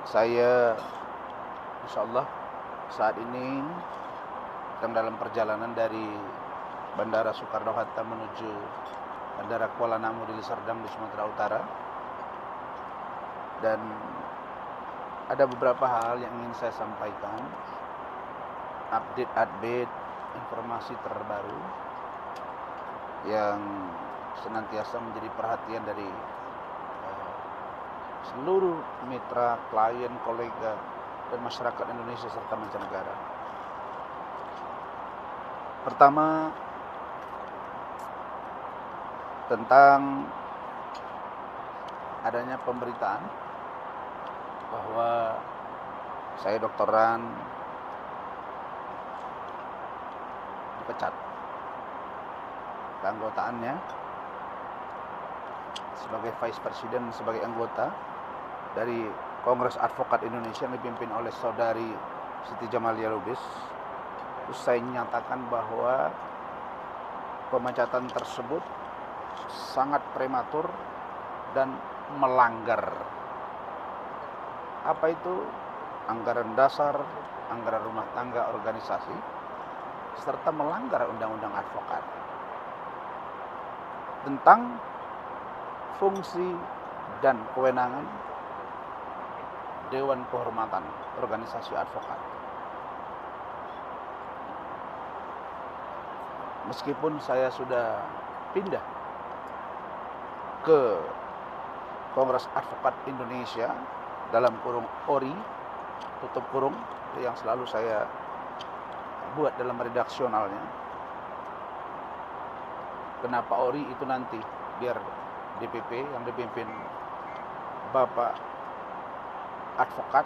Saya insya Allah saat ini sedang dalam perjalanan dari Bandara Soekarno-Hatta menuju Bandara Kuala Namu di Serdang di Sumatera Utara. Dan ada beberapa hal yang ingin saya sampaikan, update informasi terbaru yang senantiasa menjadi perhatian dari seluruh mitra, klien, kolega, dan masyarakat Indonesia serta mancanegara. Pertama, tentang adanya pemberitaan bahwa saya doktoran dipecat keanggotaannya sebagai Vice President, sebagai anggota dari Kongres Advokat Indonesia yang dipimpin oleh Saudari Siti Jamalia Lubis. Terus saya nyatakan bahwa pemecatan tersebut sangat prematur dan melanggar apa itu anggaran dasar, anggaran rumah tangga organisasi, serta melanggar undang-undang advokat tentang fungsi dan kewenangan Dewan Kehormatan Organisasi Advokat. Meskipun saya sudah pindah ke Kongres Advokat Indonesia dalam kurung ORI, tutup kurung, yang selalu saya buat dalam redaksionalnya. Kenapa ORI itu nanti biar DPP yang dipimpin Bapak Advokat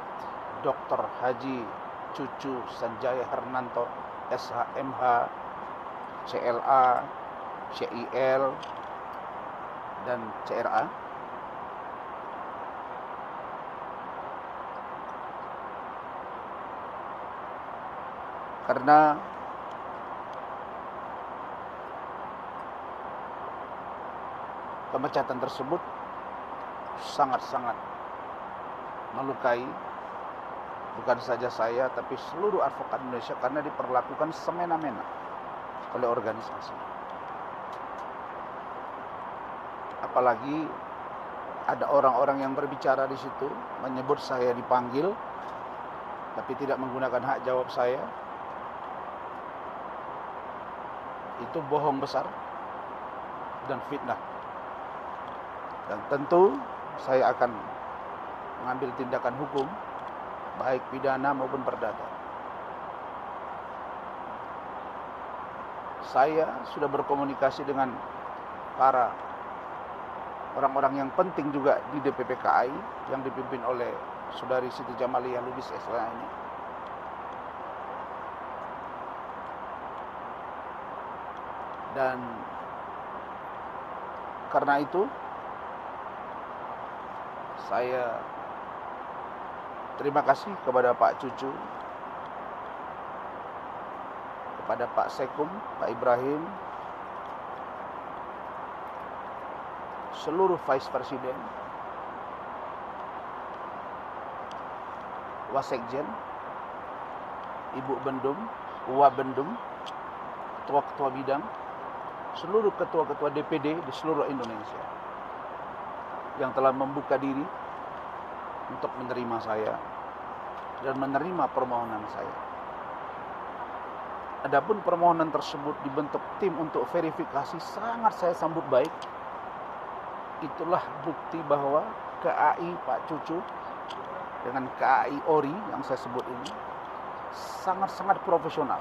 Dr. Haji Cucu Sanjaya Hernanto SHMH CLA, CIL, dan CRA. Karena pemecatan tersebut sangat-sangat melukai bukan saja saya tapi seluruh advokat Indonesia, karena diperlakukan semena-mena oleh organisasi. Apalagi ada orang-orang yang berbicara di situ menyebut saya dipanggil tapi tidak menggunakan hak jawab saya. Itu bohong besar dan fitnah. Dan tentu saya akan mengambil tindakan hukum baik pidana maupun perdata. Saya sudah berkomunikasi dengan para orang-orang yang penting juga di DPP KAI yang dipimpin oleh Saudari Siti Jamalia Lubis SH ini. Dan karena itu saya terima kasih kepada Pak Cucu, kepada Pak Sekum, Pak Ibrahim, seluruh Vice President, Wasekjen, Ibu Bendum, Wabendum, ketua-ketua bidang, seluruh ketua-ketua DPD di seluruh Indonesia yang telah membuka diri untuk menerima saya dan menerima permohonan saya. Adapun permohonan tersebut dibentuk tim untuk verifikasi, sangat saya sambut baik. Itulah bukti bahwa KAI Pak Cucu dengan KAI ORI yang saya sebut ini sangat-sangat profesional.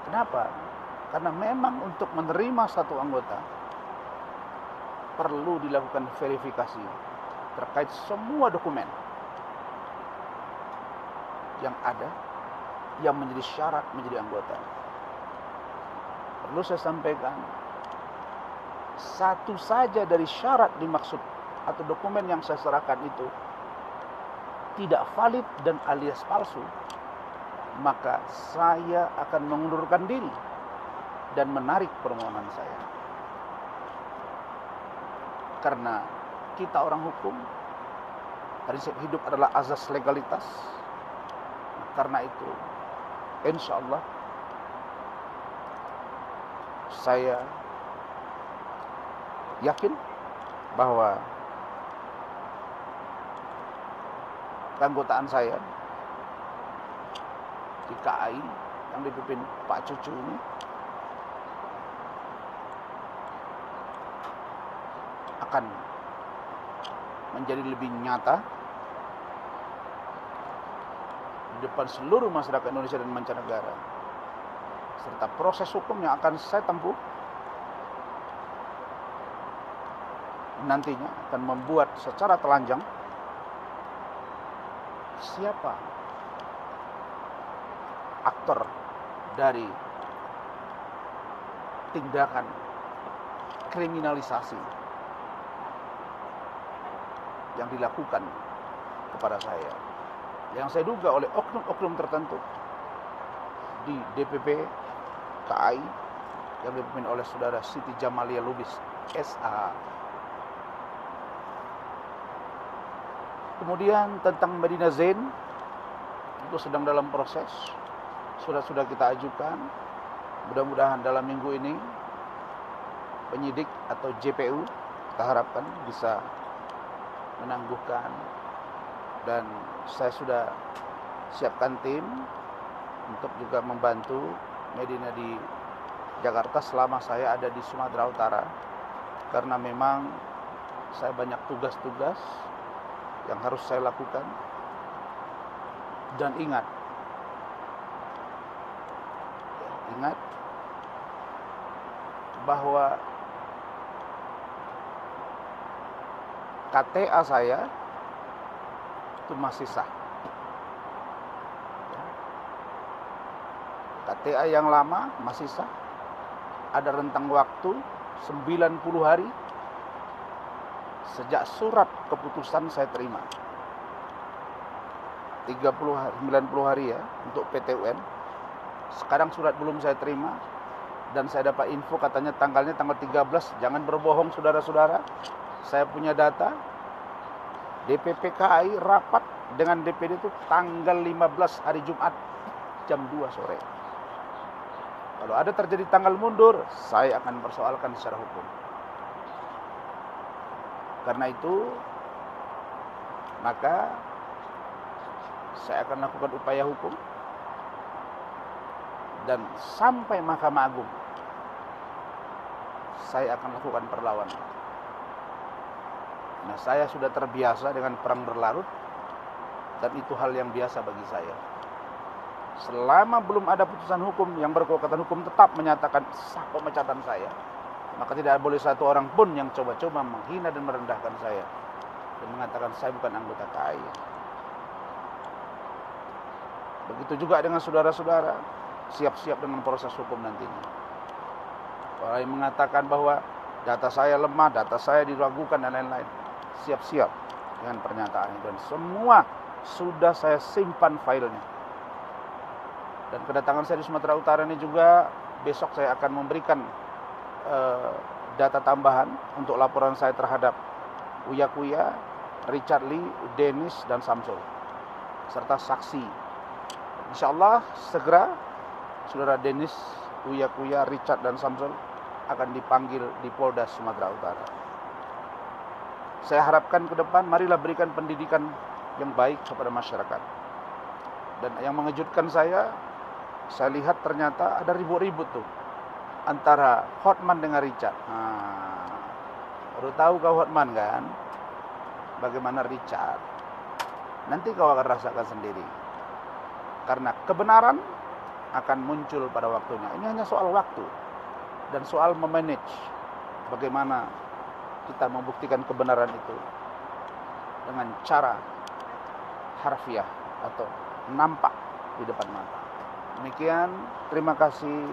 Kenapa? Karena memang untuk menerima satu anggota perlu dilakukan verifikasi terkait semua dokumen yang ada yang menjadi syarat menjadi anggota. Perlu saya sampaikan, satu saja dari syarat dimaksud atau dokumen yang saya serahkan itu tidak valid dan alias palsu, maka saya akan mengundurkan diri dan menarik permohonan saya. Karena kita orang hukum, prinsip hidup adalah azas legalitas. Karena itu, insya Allah saya yakin bahwa keanggotaan saya di KAI yang dipimpin Pak Cucu ini akan menjadi lebih nyata di depan seluruh masyarakat Indonesia dan mancanegara, serta proses hukum yang akan saya tempuh nantinya akan membuat secara telanjang siapa aktor dari tindakan kriminalisasi yang dilakukan kepada saya, yang saya duga oleh oknum-oknum tertentu di DPP KAI yang dipimpin oleh saudara Siti Jamalia Lubis SH. Kemudian tentang Medina Zain itu sedang dalam proses, sudah kita ajukan. Mudah-mudahan dalam minggu ini penyidik atau JPU kita harapkan bisa menangguhkan, dan saya sudah siapkan tim untuk juga membantu Medina di Jakarta selama saya ada di Sumatera Utara, karena memang saya banyak tugas-tugas yang harus saya lakukan. Dan ingat bahwa KTA saya itu masih sah. KTA yang lama masih sah. Ada rentang waktu 90 hari sejak surat keputusan saya terima. 90 hari ya untuk PT UN. Sekarang surat belum saya terima, dan saya dapat info katanya tanggalnya tanggal 13. Jangan berbohong saudara-saudara. Saya punya data. DPP KAI rapat dengan DPD itu tanggal 15 hari Jumat jam 2 sore. Kalau ada terjadi tanggal mundur, saya akan persoalkan secara hukum. Karena itu, maka saya akan lakukan upaya hukum, dan sampai Mahkamah Agung saya akan lakukan perlawanan. Nah, saya sudah terbiasa dengan perang berlarut, dan itu hal yang biasa bagi saya. Selama belum ada putusan hukum yang berkekuatan hukum tetap menyatakan sah pemecatan saya, maka tidak boleh satu orang pun yang coba-coba menghina dan merendahkan saya dan mengatakan saya bukan anggota KAI. Begitu juga dengan saudara-saudara, siap-siap dengan proses hukum nantinya. Orang yang mengatakan bahwa data saya lemah, data saya diragukan dan lain-lain, siap-siap dengan pernyataan itu, dan semua sudah saya simpan filenya. Dan kedatangan saya di Sumatera Utara ini juga besok saya akan memberikan data tambahan untuk laporan saya terhadap Uya Kuya, Richard Lee, Dennis, dan Samsul, serta saksi. Insya Allah segera saudara Dennis, Uya Kuya, Richard, dan Samsul akan dipanggil di Polda Sumatera Utara. Saya harapkan ke depan, marilah berikan pendidikan yang baik kepada masyarakat. Dan yang mengejutkan saya lihat ternyata ada ribut-ribut tuh antara Hotman dengan Richard. Baru tahu kau Hotman kan? Bagaimana Richard? Nanti kau akan rasakan sendiri. Karena kebenaran akan muncul pada waktunya. Ini hanya soal waktu dan soal memanage bagaimana kita membuktikan kebenaran itu dengan cara harfiah atau nampak di depan mata. Demikian, terima kasih.